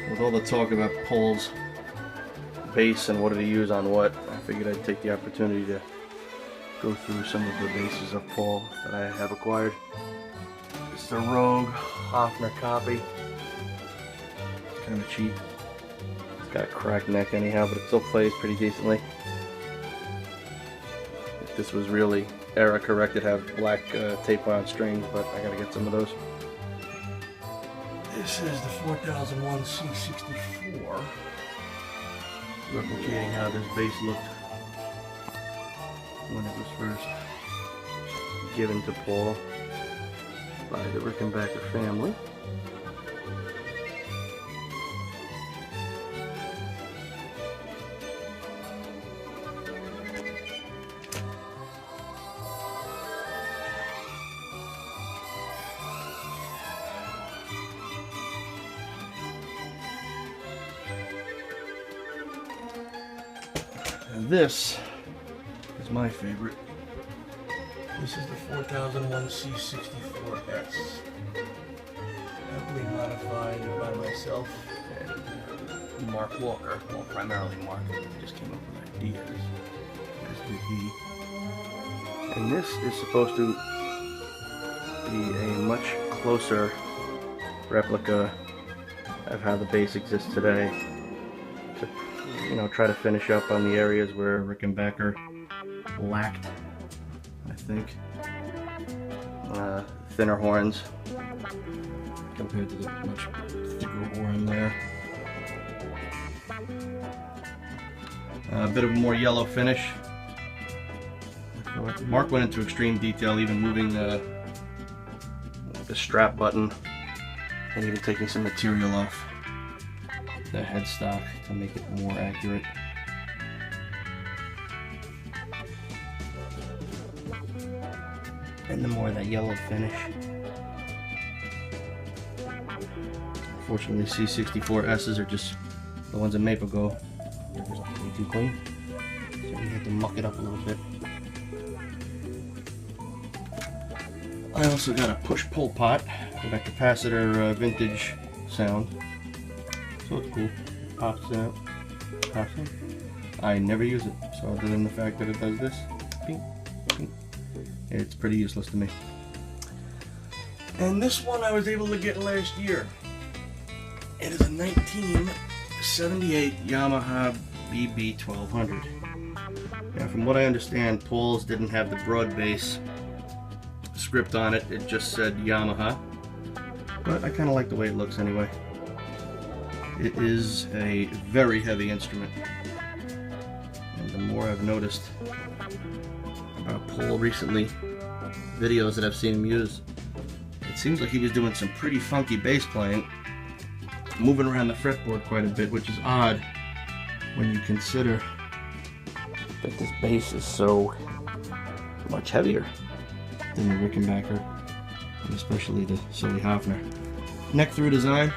With all the talk about Paul's bass and what did he use on what, I figured I'd take the opportunity to go through some of the basses of Paul that I have acquired. This is a Rouge Hofner copy. It's kind of cheap. It's got a cracked neck anyhow, but it still plays pretty decently. If this was really era corrected, have black tape on strings, but I gotta get some of those. This is the 4001 C64, replicating how this bass looked when it was first given to Paul by the Rickenbacker family. And this is my favorite. This is the 4001 C64S. Heavily modified by myself and Mark Walker. Well, primarily Mark. He just came up with ideas, as did he. And this is supposed to be a much closer replica of how the bass exists today. To, you know, try to finish up on the areas where Rickenbacker lacked, I think, thinner horns compared to the much thicker horn there. A bit of a more yellow finish. Mark went into extreme detail, even moving the strap button and even taking some material off the headstock to make it more accurate. And the more that yellow finish. Unfortunately, C64S's are just the ones in Maple Go. They're just way too clean. So we had to muck it up a little bit. I also got a push-pull pot with a capacitor vintage sound. So it's cool. Pops out. Pops in. I never use it, so other than the fact that it does this, ping, ping, it's pretty useless to me. And this one I was able to get last year. It is a 1978 Yamaha BB1200. Now, from what I understand, Paul's didn't have the broad bass script on it. It just said Yamaha. But I kind of like the way it looks anyway. It is a very heavy instrument. And the more I've noticed about Paul recently, videos that I've seen him use, it seems like he was doing some pretty funky bass playing, moving around the fretboard quite a bit, which is odd when you consider that this bass is so much heavier than the Rickenbacker, and especially the silly Hofner. Neck through design.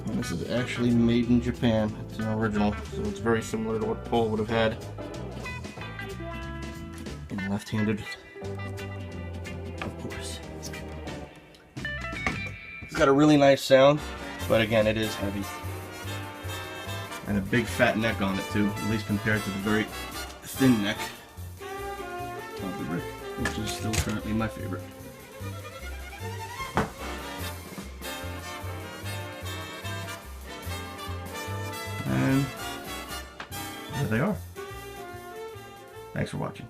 And this is actually made in Japan. It's an original, so it's very similar to what Paul would have had. And left-handed, of course. It's got a really nice sound, but again, it is heavy. And a big fat neck on it too, at least compared to the very thin neck of the Rick, which is still currently my favorite. And there they are. Thanks for watching.